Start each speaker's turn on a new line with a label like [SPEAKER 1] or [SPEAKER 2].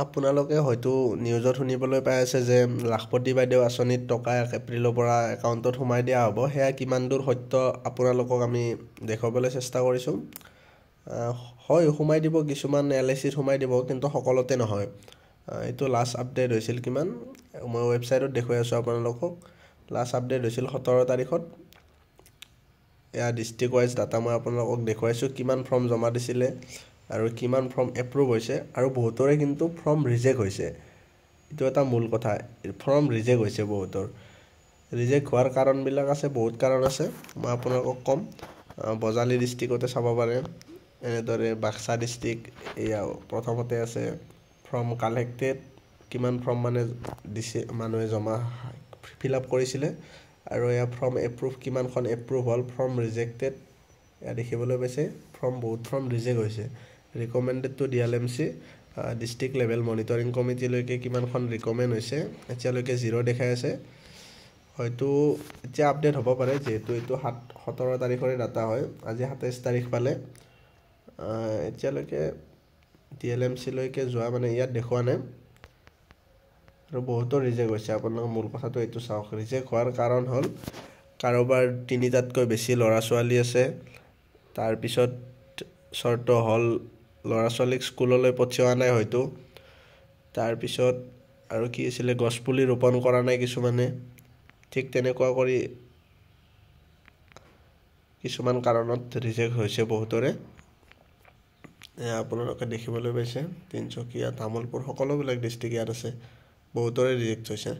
[SPEAKER 1] আপোনালোকে হয়তো নিউজত শুনিবলৈ পাই আছে যে লাখপতি বাইদেউ আঁচনিত টকা 1 এপ্ৰিলৰ পৰা একাউণ্টত সোমাই দিয়া হ'ব। সেয়া কিমান দূৰ সত্য আপোনালোকক আমি দেখুৱাবলৈ চেষ্টা কৰিছোঁ। হয়, সোমাই দিব, কিছুমান LICত সোমাই দিব, কিন্তু সকলোতে নহয়। এইটো লাষ্ট আপডেট হৈছিল কিমান, মই ৱেবছাইটত দেখুৱাই আছোঁ আপোনালোকক। লাষ্ট আপডেট হৈছিল 17 তাৰিখত। এয়া ডিষ্ট্ৰিক্ট ৱাইজ ডাটা মই আপোনালোকক দেখুৱাইছোঁ, কিমান ফৰ্ম জমা দিছিলে আৰু কিমান ফৰ্ম এপ্ৰুভ হৈছে, আৰু বহুতৰে কিন্তু ফৰ্ম ৰিজেক্ট হৈছে। এইটো এটা মূল কথা, ফৰ্ম ৰিজেক্ট হৈছে বহুতৰ। ৰিজেক্ট হোৱাৰ কাৰণবিলাক আছে, বহুত কাৰণ আছে, মই আপোনালোকক ক'ম। বজালী ডিষ্ট্ৰিক্টতে চাব পাৰে, এনেদৰে বাক্সা ডিষ্ট্ৰিক্ট, এয়া প্ৰথমতে আছে ফৰ্ম কালেক্টেড, কিমান ফৰ্ম মানে দিছে, মানুহে জমা ফিল আপ কৰিছিলে, আৰু এয়া ফৰ্ম এপ্ৰুভ, কিমানখন এপ্ৰুভ হ'ল, ফৰ্ম ৰিজেক্টেড, এয়া দেখিবলৈ পাইছে। বহুত ফৰ্ম ৰিজেক্ট হৈছে। Recommended to DLMC district level monitoring কমিটিলৈকে কিমানখন ৰিকমেণ্ড হৈছে, এতিয়ালৈকে 0 দেখাই আছে। হয়তো এতিয়া আপডেট হ'ব পাৰে, যিহেতু এইটো 17 তাৰিখৰে ডাটা হয়, আজি 27 তাৰিখ পালে। এতিয়ালৈকে DLMCলৈকে যোৱা মানে ইয়াত দেখুওৱা নাই, আৰু বহুতো ৰিজেক্ট হৈছে। আপোনালোকে মূল কথাটো এইটো চাওক, ৰিজেক্ট হোৱাৰ কাৰণ হ'ল কাৰোবাৰ 3টাতকৈ বেছি ল'ৰা ছোৱালী আছে, তাৰপিছত চৰ্ত হ'ল ল'ৰা ছোৱালীক স্কুললৈ পঠিওৱা নাই হয়তো, তাৰপিছত আৰু কি আছিলে, গছপুলি ৰোপণ কৰা নাই কিছুমানে, ঠিক তেনেকুৱা কৰি কিছুমান কাৰণত ৰিজেক্ট হৈছে বহুতৰে। আপোনালোকে দেখিবলৈ পাইছে, তিনিচুকীয়া, তামোলপুৰ, সকলোবিলাক ডিষ্ট্ৰিক্ট ইয়াত আছে, বহুতৰে ৰিজেক্ট হৈছে।